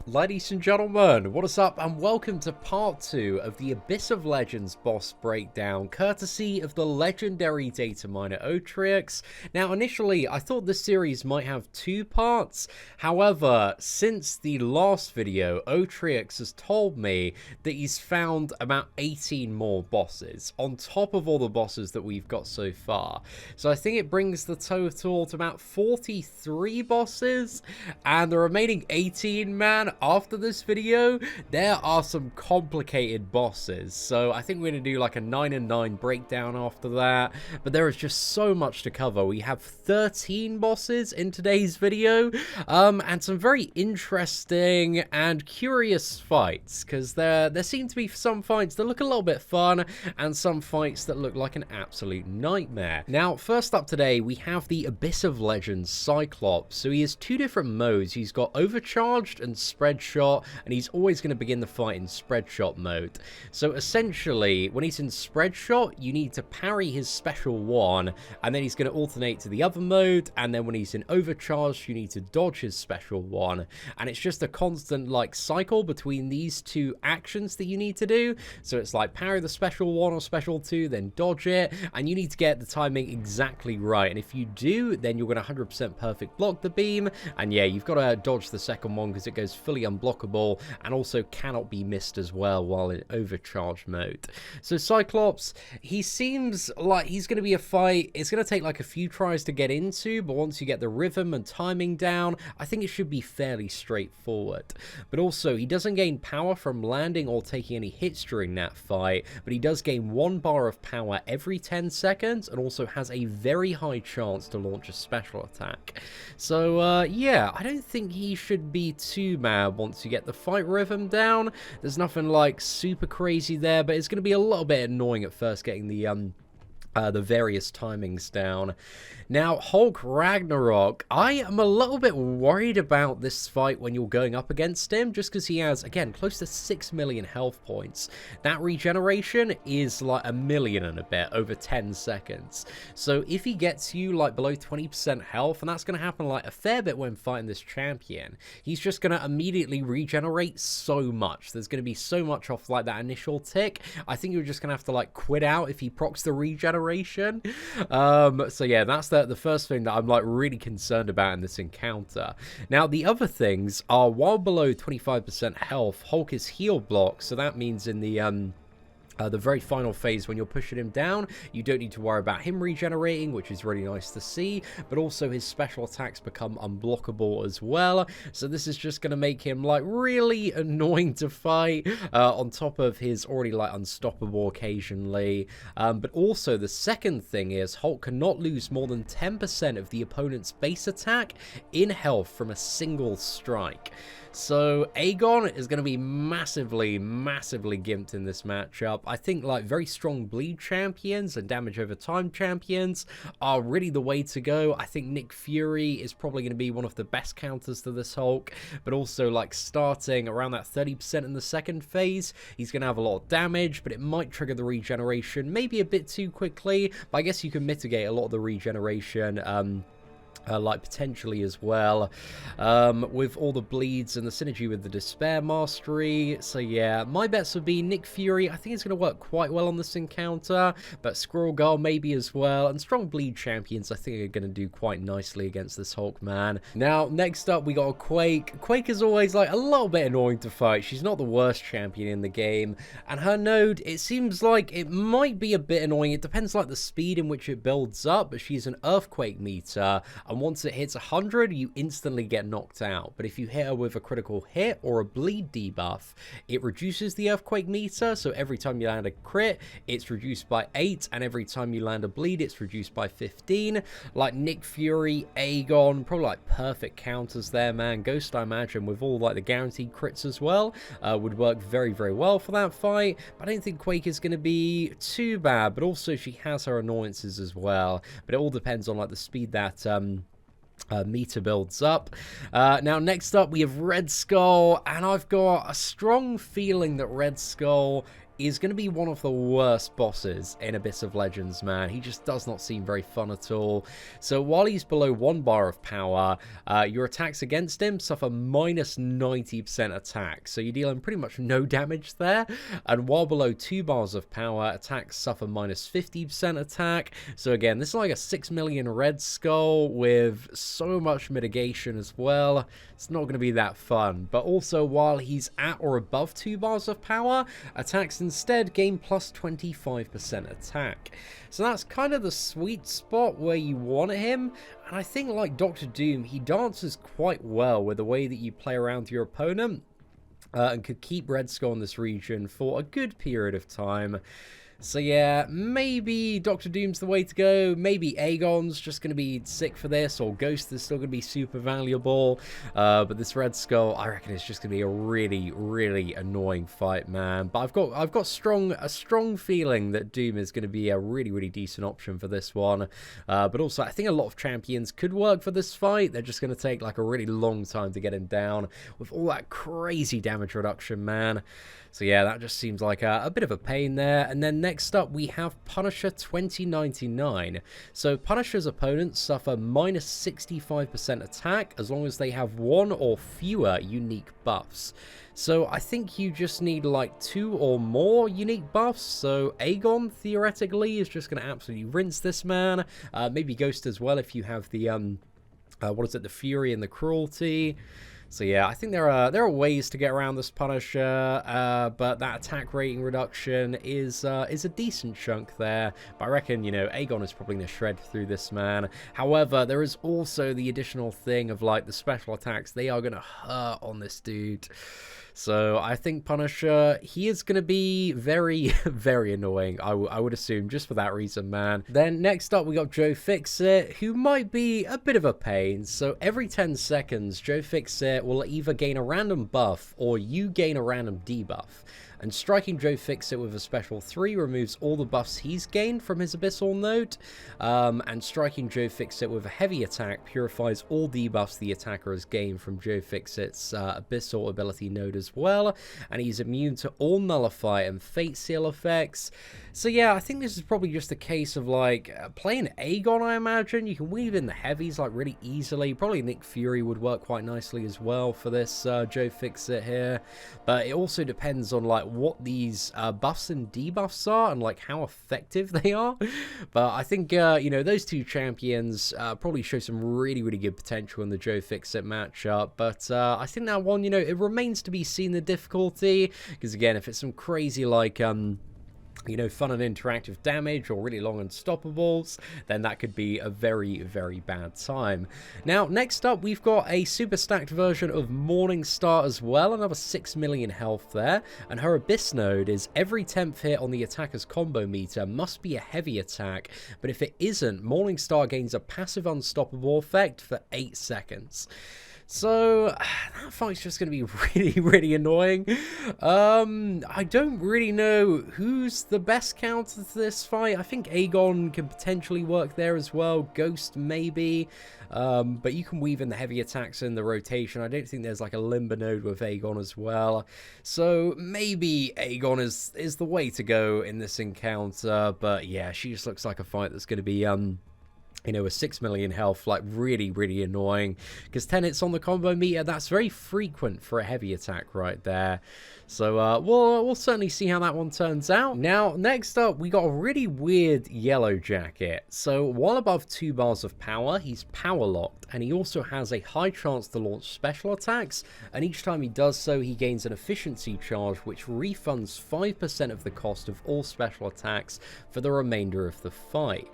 Ladies and gentlemen, what is up, and welcome to part 2 of the Abyss of Legends boss breakdown, courtesy of the legendary data miner Otriux. Now, initially, I thought this series might have 2 parts. However, since the last video, Otriux has told me that he's found about 18 more bosses, on top of all the bosses that we've got so far. So I think it brings the total to about 43 bosses, and the remaining 18, man, after this video, there are some complicated bosses. So I think we're going to do like a 9 and 9 breakdown after that. But there is just so much to cover. We have 13 bosses in today's video, and some very interesting and curious fights, because there seem to be some fights that look a little bit fun, and some fights that look like an absolute nightmare. Now, first up today, we have the Abyss of Legends Cyclops. So he has 2 different modes. He's got Overcharged and Spread Shot, and he's always going to begin the fight in Spread Shot mode. So essentially, when he's in Spread Shot, you need to parry his special one, and then he's going to alternate to the other mode, and then when he's in Overcharged, you need to dodge his special one, and it's just a constant like cycle between these 2 actions that you need to do. So it's like parry the special one or special 2, then dodge it, and you need to get the timing exactly right, and if you do, then you're going to 100% perfect block the beam, and yeah, you've got to dodge the second one because it goes fully unblockable and also cannot be missed as well while in overcharge mode. So Cyclops, he seems like he's going to be a fight. It's going to take like a few tries to get into, but once you get the rhythm and timing down, I think it should be fairly straightforward. But also, he doesn't gain power from landing or taking any hits during that fight, but he does gain 1 bar of power every 10 seconds and also has a very high chance to launch a special attack. So yeah, I don't think he should be too mad once you get the fight rhythm down. There's nothing like super crazy there, but it's going to be a little bit annoying at first getting the various timings down. Now, Thor Ragnarok, I am a little bit worried about this fight when you're going up against him, just because he has, again, close to 6 million health points. That regeneration is like 1 million and a bit over 10 seconds. So if he gets you like below 20% health, and that's going to happen like a fair bit when fighting this champion, he's just going to immediately regenerate so much. There's going to be so much off like that initial tick. I think you're just going to have to like quit out if he procs the regeneration. So yeah, that's the first thing that I'm like really concerned about in this encounter. Now, the other things are, while below 25% health, Hulk is heal block, so that means in the very final phase when you're pushing him down, you don't need to worry about him regenerating, which is really nice to see, but also his special attacks become unblockable as well, so this is just going to make him like really annoying to fight, on top of his already like unstoppable occasionally. But also the second thing is Hulk cannot lose more than 10% of the opponent's base attack in health from a single strike. So Aegon is going to be massively gimped in this matchup. I think like very strong bleed champions and damage over time champions are really the way to go. I think Nick Fury is probably going to be one of the best counters to this Hulk, but also like starting around that 30% in the second phase, he's going to have a lot of damage, but it might trigger the regeneration maybe a bit too quickly, but I guess you can mitigate a lot of the regeneration like potentially as well, with all the bleeds and the synergy with the Despair Mastery. So yeah, my bets would be Nick Fury. I think it's going to work quite well on this encounter, but Squirrel Girl maybe as well, and strong bleed champions I think are going to do quite nicely against this Hulk man. Now, next up we got a Quake. Quake is always like a little bit annoying to fight. She's not the worst champion in the game, and her node, it seems like it might be a bit annoying. It depends like the speed in which it builds up, but she's an Earthquake meter, and once it hits 100, you instantly get knocked out. But if you hit her with a critical hit or a bleed debuff, it reduces the Earthquake meter, so every time you land a crit, it's reduced by 8, and every time you land a bleed, it's reduced by 15. Like Nick Fury, Aegon, probably like perfect counters there, man. Ghost, I imagine, with all like the guaranteed crits as well, would work very well for that fight. But I don't think Quake is going to be too bad, but also she has her annoyances as well. But it all depends on like the speed that meter builds up. Now, next up, we have Red Skull, and I've got a strong feeling that Red Skull is going to be one of the worst bosses in Abyss of Legends, man. He just does not seem very fun at all. So while he's below 1 bar of power, your attacks against him suffer minus 90% attack. So you're dealing pretty much no damage there. And while below 2 bars of power, attacks suffer minus 50% attack. So again, this is like a 6 million Red Skull with so much mitigation as well. It's not going to be that fun. But also, while he's at or above 2 bars of power, attacks instead gain plus 25% attack. So that's kind of the sweet spot where you want him. And I think, like Dr. Doom, he dances quite well with the way that you play around your opponent. And could keep Red Skull in this region for a good period of time. So yeah, maybe Dr. Doom's the way to go. Maybe Aegon's just going to be sick for this, or Ghost is still going to be super valuable. But this Red Skull, I reckon it's just going to be a really, really annoying fight, man. But I've got a strong feeling that Doom is going to be a really, really decent option for this one. But also, I think a lot of champions could work for this fight. They're just going to take like a really long time to get him down with all that crazy damage reduction, man. So yeah, that just seems like a bit of a pain there. And then next up, we have Punisher 2099. So Punisher's opponents suffer minus 65% attack as long as they have 1 or fewer unique buffs. So I think you just need like 2 or more unique buffs. So Aegon, theoretically, is just going to absolutely rinse this man. Maybe Ghost as well if you have the, what is it, the Fury and the Cruelty. So yeah, I think there are ways to get around this Punisher, but that attack rating reduction is a decent chunk there. But I reckon, you know, Aegon is probably going to shred through this man. However, there is also the additional thing of like the special attacks. They are going to hurt on this dude. So I think Punisher, he is going to be very, very annoying, I would assume, just for that reason, man. Then next up, we got Joe Fixit, who might be a bit of a pain. So every 10 seconds, Joe Fixit will either gain a random buff or you gain a random debuff. And striking Joe Fixit with a special 3 removes all the buffs he's gained from his Abyssal Note. And striking Joe Fixit with a heavy attack purifies all debuffs the attacker has gained from Joe Fixit's Abyssal ability node as well. And he's immune to all Nullify and Fate Seal effects. So yeah, I think this is probably just a case of like playing Aegon, I imagine. You can weave in the heavies like really easily. Probably Nick Fury would work quite nicely as well for this Joe Fixit here. But it also depends on like what these buffs and debuffs are and like how effective they are. But I think you know, those two champions probably show some really, really good potential in the Joe Fixit matchup. But I think that one, you know, it remains to be seen the difficulty, because again, if it's some crazy like you know, fun and interactive damage or really long unstoppables, then that could be a very, very bad time. Now, next up, we've got a super stacked version of Morningstar as well, another 6 million health there, and her Abyss node is every 10th hit on the attacker's combo meter must be a heavy attack, but if it isn't, Morningstar gains a passive unstoppable effect for 8 seconds. So, that fight's just going to be really, really annoying. I don't really know who's the best counter to this fight. I think Aegon can potentially work there as well. Ghost, maybe. But you can weave in the heavy attacks in the rotation. I don't think there's like a Limber node with Aegon as well. So, maybe Aegon is the way to go in this encounter. But yeah, she just looks like a fight that's going to be, you know, a 6 million health, like really, really annoying, because 10 hits on the combo meter, that's very frequent for a heavy attack right there. So we'll certainly see how that one turns out. Now, next up, we got a really weird Yellowjacket. So while above 2 bars of power, he's power locked, and he also has a high chance to launch special attacks, and each time he does so, he gains an efficiency charge, which refunds 5% of the cost of all special attacks for the remainder of the fight.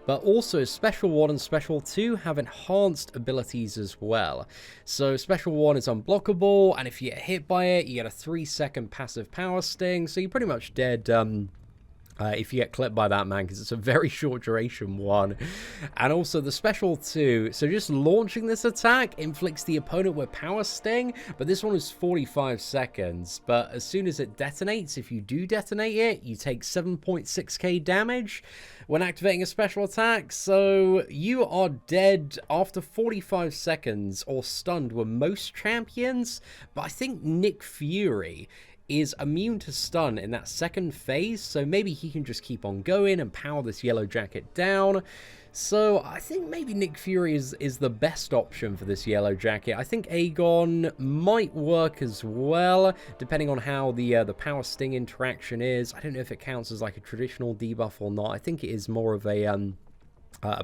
But also, Special 1 and Special 2 have enhanced abilities as well. So Special 1 is unblockable, and if you get hit by it, you get a 3-second passive power sting, so you're pretty much dead if you get clipped by that, man, because it's a very short duration one. And also the Special 2, so just launching this attack inflicts the opponent with power sting, but this one is 45 seconds. But as soon as it detonates, if you do detonate it, you take 7.6k damage when activating a special attack. So you are dead after 45 seconds or stunned with most champions, but I think Nick Fury is immune to stun in that second phase, so maybe he can just keep on going and power this Yellowjacket down. So I think maybe Nick Fury is the best option for this Yellowjacket. I think Aegon might work as well, depending on how the Power Sting interaction is. I don't know if it counts as like a traditional debuff or not. I think it is more of a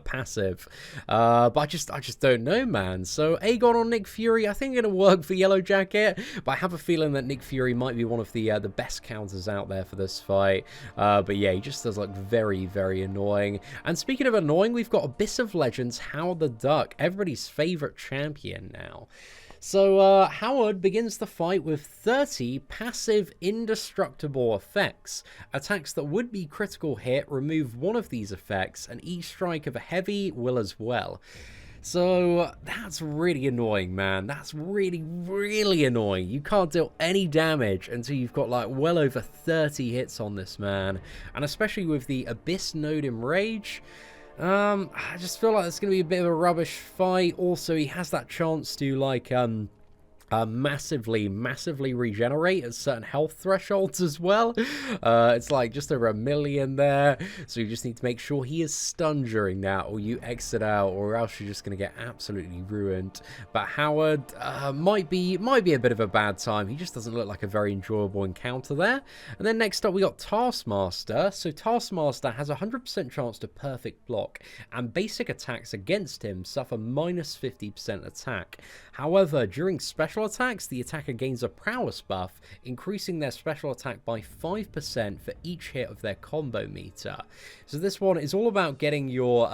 passive, but I just don't know, man. So Aegon on Nick Fury, I think gonna work for Yellowjacket, but I have a feeling that Nick Fury might be one of the best counters out there for this fight. But yeah, he just does look very, very annoying. And speaking of annoying, we've got Abyss of Legends Howard the Duck, everybody's favorite champion now. So Howard begins the fight with 30 passive indestructible effects. Attacks that would be critical hit remove one of these effects, and each strike of a heavy will as well. So that's really annoying, man. That's really, really annoying. You can't deal any damage until you've got like well over 30 hits on this man. And especially with the Abyss node in Rage, I just feel like it's going to be a bit of a rubbish fight. Also, he has that chance to, like, massively regenerate at certain health thresholds as well. It's like just over 1 million there, so you just need to make sure he is stunned during that, or you exit out, or else you're just going to get absolutely ruined. But Howard might be a bit of a bad time. He just doesn't look like a very enjoyable encounter there. And then next up we got Taskmaster. So Taskmaster has a 100% chance to perfect block, and basic attacks against him suffer minus 50% attack. However, during special attacks, the attacker gains a prowess buff, increasing their special attack by 5% for each hit of their combo meter. So this one is all about getting your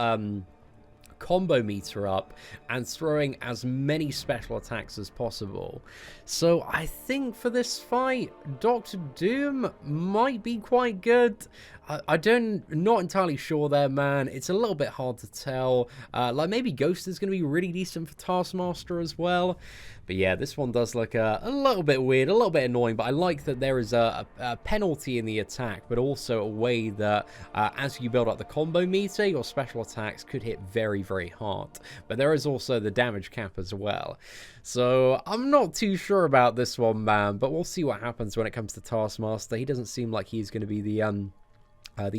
combo meter up and throwing as many special attacks as possible. So I think for this fight, Dr. Doom might be quite good. Not entirely sure there, man. It's a little bit hard to tell. Like maybe Ghost is going to be really decent for Taskmaster as well. But yeah, this one does look a little bit weird, a little bit annoying, but I like that there is a penalty in the attack, but also a way that as you build up the combo meter, your special attacks could hit very, very hard. But there is also the damage cap as well. So I'm not too sure about this one, man, but we'll see what happens when it comes to Taskmaster. He doesn't seem like he's going to be the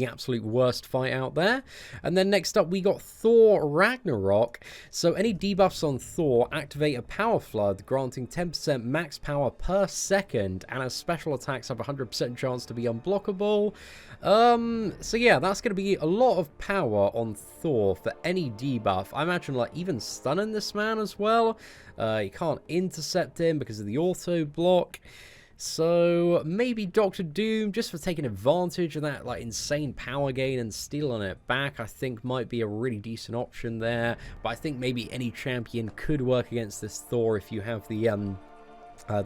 absolute worst fight out there. And then next up we got Thor Ragnarok. So any debuffs on Thor activate a power flood, granting 10% max power per second, and as special attacks have a 100% chance to be unblockable. So yeah, that's going to be a lot of power on Thor for any debuff. I imagine like even stunning this man as well. You can't intercept him because of the auto block. So maybe Dr. Doom, just for taking advantage of that like insane power gain and stealing it back, I think might be a really decent option there. But I think maybe any champion could work against this Thor if you have the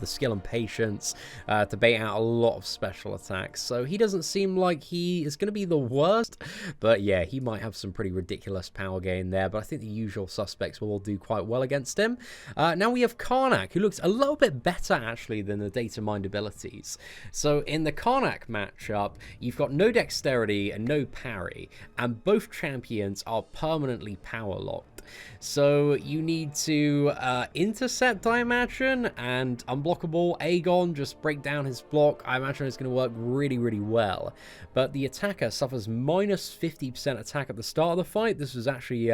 skill and patience to bait out a lot of special attacks. So he doesn't seem like he is going to be the worst, but yeah, he might have some pretty ridiculous power gain there, but I think the usual suspects will all do quite well against him. Now we have Karnak, who looks a little bit better actually than the data mind abilities. So in the Karnak matchup, you've got no dexterity and no parry, and both champions are permanently power locked. So you need to intercept, I imagine, and unblockable Aegon, just break down his block. I imagine it's going to work really, really well. But the attacker suffers minus 50% attack at the start of the fight. This was actually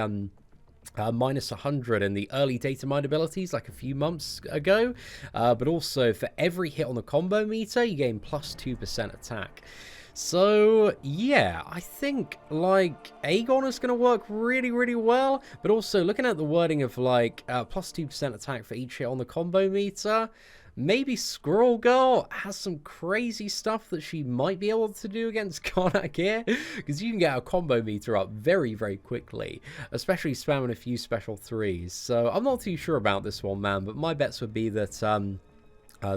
minus 100 in the early data mind abilities like a few months ago. But also for every hit on the combo meter, you gain plus 2% attack. So, yeah, I think, like, Aegon is going to work really, really well, but also looking at the wording of, like, plus 2% attack for each hit on the combo meter, maybe Squirrel Girl has some crazy stuff that she might be able to do against Karnak here, because you can get a combo meter up very, very quickly, especially spamming a few special threes. So, I'm not too sure about this one, man, but my bets would be that,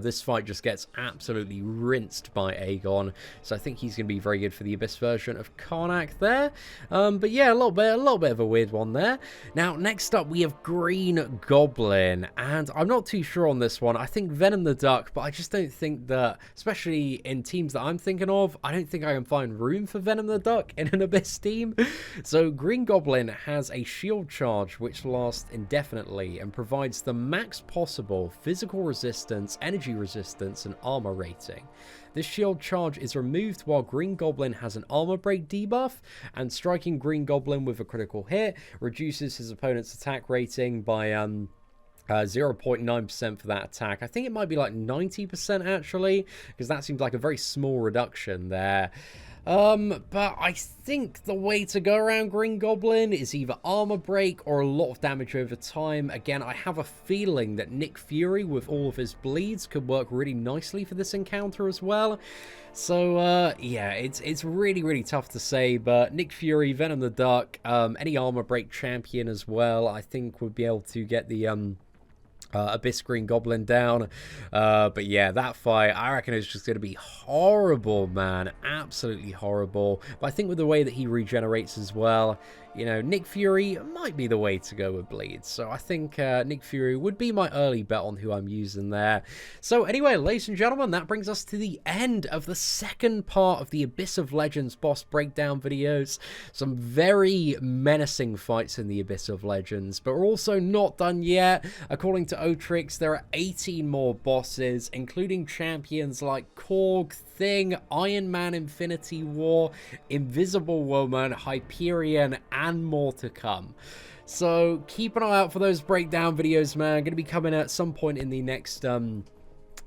this fight just gets absolutely rinsed by Aegon, so I think he's going to be very good for the Abyss version of Karnak there. But yeah, a little bit of a weird one there. Now, next up we have Green Goblin, and I'm not too sure on this one. I think Venom the Duck, but I just don't think that, especially in teams that I'm thinking of, I don't think I can find room for Venom the Duck in an Abyss team. So Green Goblin has a shield charge which lasts indefinitely and provides the max possible physical resistance, energy resistance and armor rating. This shield charge is removed while Green Goblin has an armor break debuff, and striking Green Goblin with a critical hit reduces his opponent's attack rating by 0.9% for that attack. I think it might be like 90% actually, because that seems like a very small reduction there. But I think the way to go around Green Goblin is either armor break or a lot of damage over time. Again, I have a feeling that Nick Fury with all of his bleeds could work really nicely for this encounter as well. So, yeah, it's really, really tough to say, but Nick Fury, Venom the Duck, any armor break champion as well, I think would be able to get the, Abyss Green Goblin down. But yeah, that fight, I reckon it's just going to be horrible, man. Absolutely horrible. But I think with the way that he regenerates as well, you know, Nick Fury might be the way to go with bleeds. So I think Nick Fury would be my early bet on who I'm using there. So anyway, ladies and gentlemen, that brings us to the end of the second part of the Abyss of Legends boss breakdown videos. Some very menacing fights in the Abyss of Legends, but we're also not done yet. According to Otriux, there are 18 more bosses, including champions like Korg, Thing, Iron Man Infinity War, Invisible Woman, Hyperion, and more to come. So keep an eye out for those breakdown videos, man. Going to be coming at some point in the next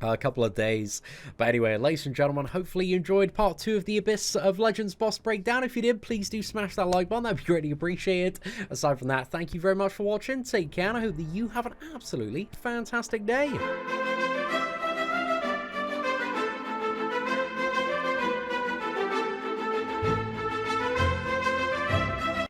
couple of days. But anyway, ladies and gentlemen, hopefully you enjoyed part 2 of the Abyss of Legends boss breakdown. If you did, please do smash that like button. That'd be greatly appreciated. Aside from that, thank you very much for watching. Take care, and I hope that you have an absolutely fantastic day.